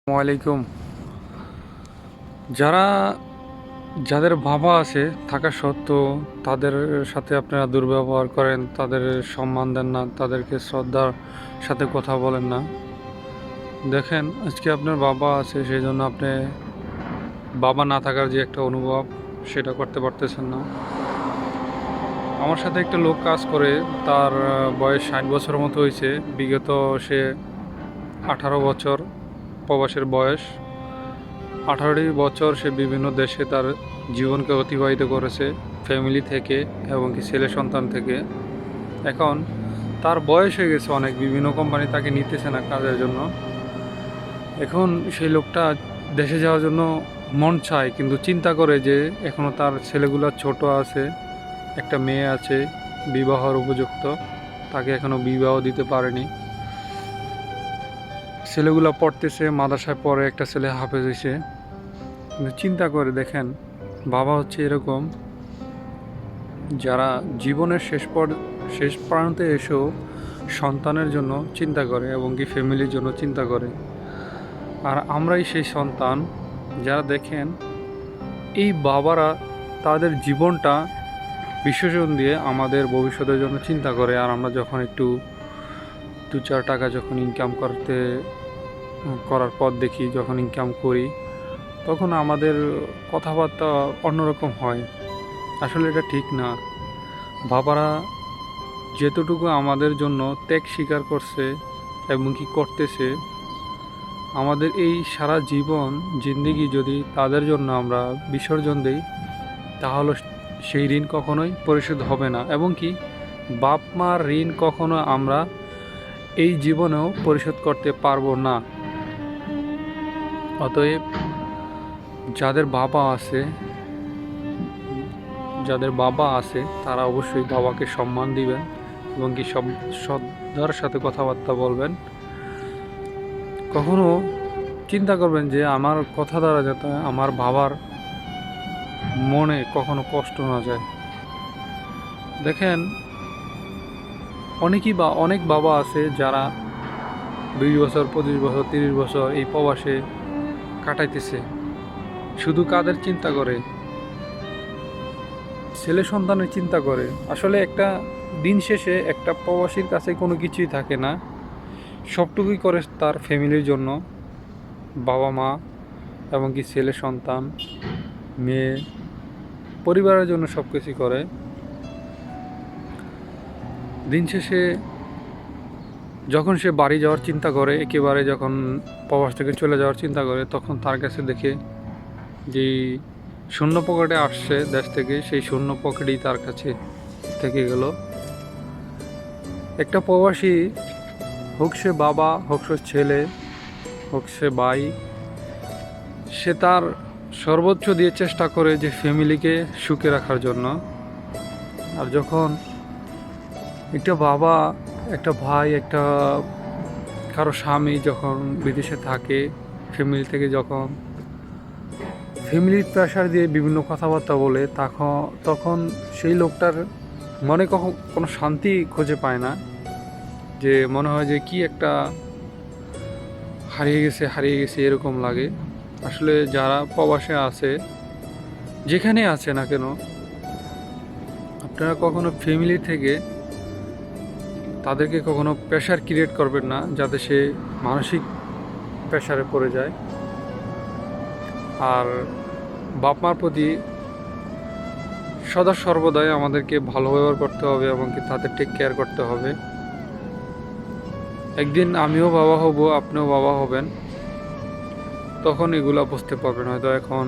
আসসালামাইকুম। যারা যাদের বাবা আছে থাকা সত্ত্বেও তাদের সাথে আপনারা দুর্ব্যবহার করেন, তাদের সম্মান দেন না, তাদেরকে শ্রদ্ধার সাথে কথা বলেন না। দেখেন, আজকে আপনার বাবা আছে, সেই জন্য আপনি বাবা না থাকার যে একটা অনুভব সেটা করতে পারতেছেন না। আমার সাথে একটা লোক কাজ করে, তার বয়স 60 বছর মতো হয়েছে। বিগত সে 18 বছর প্রবাসের বয়স। 18টি বছর সে বিভিন্ন দেশে তার জীবনকে অতিবাহিত করেছে, ফ্যামিলি থেকে এবং কি ছেলে সন্তান থেকে। এখন তার বয়স হয়ে গেছে অনেক, বিভিন্ন কোম্পানি তাকে নিতেছে না কাজের জন্য। এখন সেই লোকটা দেশে যাওয়ার জন্য মন চায়, কিন্তু চিন্তা করে যে এখনও তার ছেলেগুলো ছোট আছে, একটা মেয়ে আছে বিবাহর উপযুক্ত, তাকে এখনও বিবাহ দিতে পারেনি। ছেলেগুলো পড়তেছে, মাদ্রাসায় পড়ে, একটা ছেলে হাফেজ হয়েছে। কিন্তু চিন্তা করে দেখেন, বাবা হচ্ছে এরকম যারা জীবনের শেষ প্রান্তে এসেও সন্তানের জন্য চিন্তা করে এবং কি ফ্যামিলির জন্য চিন্তা করে। আর আমরাই সেই সন্তান যারা দেখেন এই বাবারা তাদের জীবনটা বিসর্জন দিয়ে আমাদের ভবিষ্যতের জন্য চিন্তা করে। আর আমরা যখন একটু 2-4 টাকা যখন ইনকাম করার পর দেখি, যখন ইনকাম করি, তখন আমাদের কথাবার্তা অন্যরকম হয়। আসলে এটা ঠিক না। বাবারা যেতটুকু আমাদের জন্য ত্যাগ স্বীকার করছে এবং কি করতেছে, আমাদের এই সারা জীবন জিন্দেগি যদি তাদের জন্য আমরা বিসর্জন দিই, তাহলে সেই ঋণ কখনোই পরিশোধ হবে না। এবং কি বাপ মার ঋণ কখনো আমরা এই জীবনেও পরিশোধ করতে পারবো না। অতএব যাদের বাবা আছে তারা অবশ্যই বাবাকে সম্মান দিবেন এবং কি সব শ্রদ্ধার সাথে কথাবার্তা বলবেন। কখনো চিন্তা করবেন যে আমার কথা দ্বারা যাতে আমার বাবার মনে কখনো কষ্ট না যায়। দেখেন, অনেক বাবা আছে যারা 20 বছর, 25 বছর, 30 বছর এই প্রবাসে কাটাইতেছে, শুধু কাদের চিন্তা করে, ছেলে সন্তানের চিন্তা করে। আসলে একটা দিন শেষে একটা প্রবাসীর কাছে কোনো কিছুই থাকে না, সবটুকুই করে তার ফ্যামিলির জন্য, বাবা মা এবং কি ছেলে সন্তান, মেয়ে, পরিবারের জন্য সব কিছুই করে। দিন শেষে যখন সে বাড়ি যাওয়ার চিন্তা করে, একেবারে যখন প্রবাস থেকে চলে যাওয়ার চিন্তা করে, তখন তার কাছে দেখে যে শূন্য পকেটে আসছে দেশ থেকে, সেই শূন্য পকেটেই তার কাছে থেকে গেল। একটা প্রবাসী, হোক সে বাবা, হোক সে ছেলে, হোক সে ভাই, সে তার সর্বোচ্চ দিয়ে চেষ্টা করে যে ফ্যামিলিকে সুখে রাখার জন্য। আর যখন একটা বাবা, একটা ভাই, একটা কারো স্বামী যখন বিদেশে থাকে, ফ্যামিলি থেকে যখন ফ্যামিলির প্রেশার দিয়ে বিভিন্ন কথাবার্তা বলে, তখন সেই লোকটার মনে কোনো শান্তি খুঁজে পায় না। যে মনে হয় যে কি একটা হারিয়ে গেছে এরকম লাগে। আসলে যারা প্রবাসে আছে, যেখানে আছে না কেন, আপনারা কখনো ফ্যামিলি থেকে তাদেরকে কখনো প্রেশার ক্রিয়েট করবেন না, যাতে সে মানসিক প্রেশারে পড়ে যায়। আর বাপ মার প্রতি সদা সর্বদাই আমাদেরকে ভালো ব্যবহার করতে হবে এবং কি তাদের টেক কেয়ার করতে হবে। একদিন আমিও বাবা হব, আপনিও বাবা হবেন, তখন এগুলা বুঝতে পারবেন। হয়তো এখন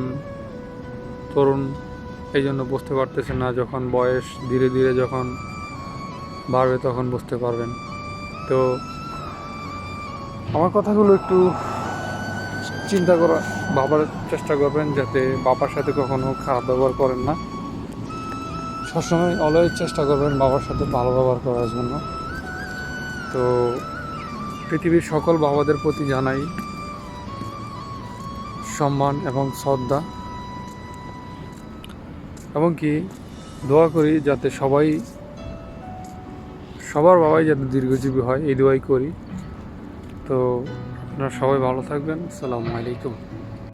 তরুণ, এই জন্য বুঝতে পারতেছেন না, যখন বয়স ধীরে ধীরে যখন বাড়বে তখন বুঝতে পারবেন। তো আমার কথাগুলো একটু চিন্তা ভাবার চেষ্টা করবেন, যাতে বাবার সাথে কখনো খারাপ ব্যবহার করেন না। সবসময় অলওয়েজ চেষ্টা করবেন বাবার সাথে ভালো ব্যবহার করার জন্য। তো পৃথিবীর সকল বাবাদের প্রতি জানাই সম্মান এবং শ্রদ্ধা, এবং কি দোয়া করি যাতে সবার বাবাই যাতে দীর্ঘজীবী হয়, এই দোয়াই করি। তো আপনারা সবাই ভালো থাকবেন। আসসালামু আলাইকুম।